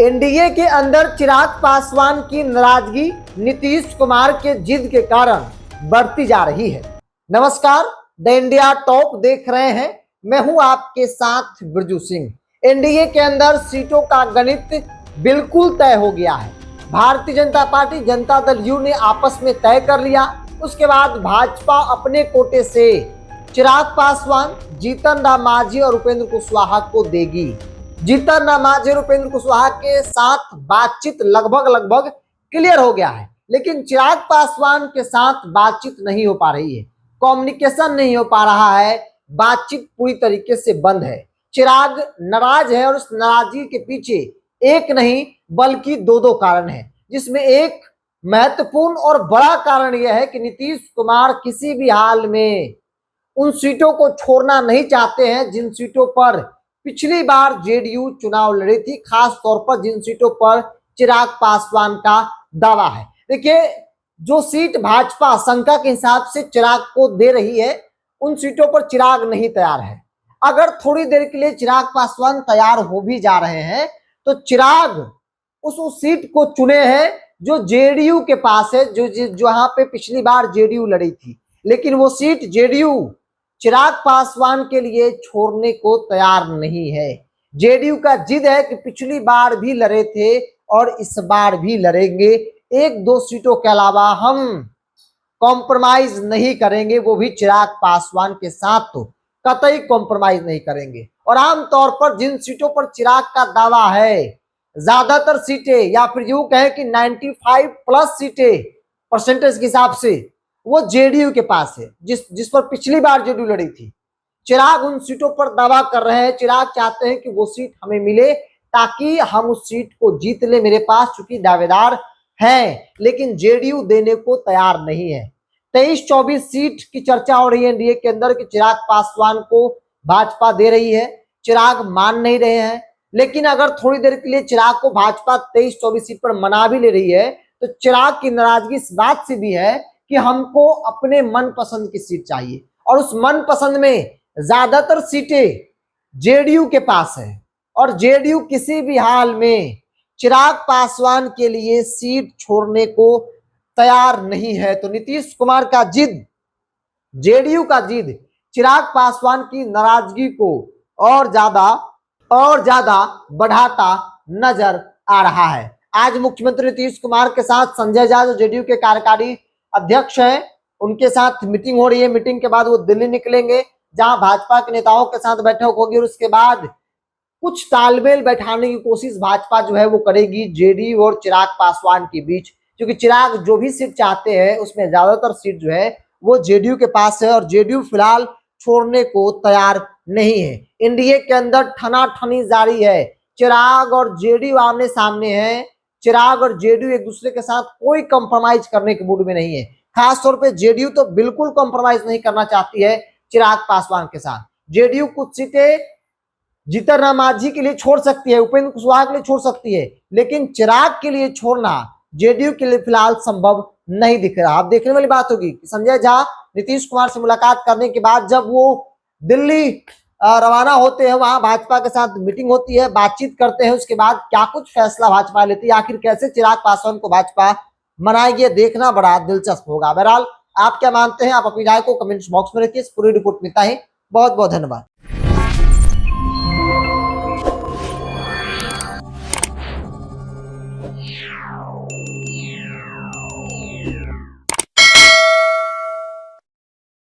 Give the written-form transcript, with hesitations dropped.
NDA के अंदर चिराग पासवान की नाराजगी नीतीश कुमार के जिद के कारण बढ़ती जा रही है। नमस्कार, द इंडिया टॉप देख रहे हैं। मैं हूं आपके साथ बिरजू सिंह। एनडीए के अंदर सीटों का गणित बिल्कुल तय हो गया है। भारतीय जनता पार्टी, जनता दल यू ने आपस में तय कर लिया। उसके बाद भाजपा अपने कोटे से चिराग पासवान, जीतन राम मांझी और उपेंद्र कुशवाहा को देगी। जीतन राम मांझी और उपेंद्र कुशवाहा के साथ बातचीत लगभग क्लियर हो गया है, लेकिन चिराग पासवान के साथ बातचीत नहीं हो पा रही है, कम्युनिकेशन नहीं हो पा रहा है, बातचीत पूरी तरीके से बंद है। चिराग नाराज है और उस नाराजगी के पीछे एक नहीं बल्कि दो कारण है, जिसमें एक महत्वपूर्ण और बड़ा कारण यह है कि नीतीश कुमार किसी भी हाल में उन सीटों को छोड़ना नहीं चाहते हैं जिन सीटों पर पिछली बार जेडीयू चुनाव लड़ी थी, खास तौर पर जिन सीटों पर चिराग पासवान का दावा है। देखिए, जो सीट भाजपा शंका के हिसाब से चिराग को दे रही है, उन सीटों पर चिराग नहीं तैयार है। अगर थोड़ी देर के लिए चिराग पासवान तैयार हो भी जा रहे हैं तो चिराग उस सीट को चुने हैं जो जेडीयू के पास है, जो जहां पे पिछली बार जेडीयू लड़ी थी, लेकिन वो सीट जेडीयू चिराग पासवान के लिए छोड़ने को तैयार नहीं है। जेडीयू का जिद है कि पिछली बार भी लड़े थे और इस बार भी लड़ेंगे, एक दो सीटों के अलावा हम कॉम्प्रोमाइज नहीं करेंगे, वो भी चिराग पासवान के साथ तो कतई कॉम्प्रोमाइज नहीं करेंगे। और आमतौर पर जिन सीटों पर चिराग का दावा है, ज्यादातर सीटें या फिर यूं कहें कि 95+ सीटें परसेंटेज के हिसाब से वो जेडीयू के पास है, जिस पर पिछली बार जेडीयू लड़ी थी। चिराग उन सीटों पर दावा कर रहे हैं। चिराग चाहते हैं कि वो सीट हमें मिले ताकि हम उस सीट को जीत ले। मेरे पास चूंकि दावेदार हैं, लेकिन जेडीयू देने को तैयार नहीं है। 23-24 सीट की चर्चा हो रही है एनडीए के अंदर कि चिराग पासवान को भाजपा दे रही है। चिराग मान नहीं रहे हैं, लेकिन अगर थोड़ी देर के लिए चिराग को भाजपा 23-24 सीट पर मना भी ले रही है तो चिराग की नाराजगी इस बात से भी है कि हमको अपने मनपसंद की सीट चाहिए, और उस मनपसंद में ज्यादातर सीटें जेडीयू के पास है और जेडीयू किसी भी हाल में चिराग पासवान के लिए सीट छोड़ने को तैयार नहीं है। तो नीतीश कुमार का जिद, जेडीयू का जिद चिराग पासवान की नाराजगी को और ज्यादा बढ़ाता नजर आ रहा है। आज मुख्यमंत्री नीतीश कुमार के साथ संजय झा, जो जेडीयू के कार्यकारी अध्यक्ष हैं, उनके साथ मीटिंग हो रही है। मीटिंग के बाद वो दिल्ली निकलेंगे, जहां भाजपा के नेताओं के साथ बैठक होगी, और उसके बाद कुछ तालमेल बैठाने की कोशिश भाजपा जो है वो करेगी जेडीयू और चिराग पासवान के बीच, क्योंकि चिराग जो भी सीट चाहते हैं उसमें ज्यादातर सीट जो है वो जेडीयू के पास है और जेडीयू फिलहाल छोड़ने को तैयार नहीं है। एनडीए के अंदर ठनाठनी जारी है। चिराग और जेडीयू आमने सामने है। चिराग और जेडीयू एक दूसरे के साथ कोई कंप्रोमाइज करने के मूड में नहीं है। खास तौर पे जेडीयू तो बिल्कुल कंप्रोमाइज नहीं करना चाहती है चिराग पासवान के साथ। जेडीयू कुछ सीटें जीतन राम मांझी के लिए छोड़ सकती है, उपेंद्र कुशवाहा के लिए छोड़ सकती है, लेकिन चिराग के लिए छोड़ना जेडीयू के लिए फिलहाल संभव नहीं दिख रहा। अब देखने वाली बात होगी कि संजय झा नीतीश कुमार से मुलाकात करने के बाद जब वो दिल्ली रवाना होते हैं, वहां भाजपा के साथ मीटिंग होती है, बातचीत करते हैं, उसके बाद क्या कुछ फैसला भाजपा लेती है, आखिर कैसे चिराग पासवान को भाजपा मनाएगी, देखना बड़ा दिलचस्प होगा। बहरहाल, आप क्या मानते हैं? आप अपनी राय को कमेंट्स बॉक्स में रखिए। इस पूरी रिपोर्ट में इतना ही। बहुत बहुत धन्यवाद। Yeah.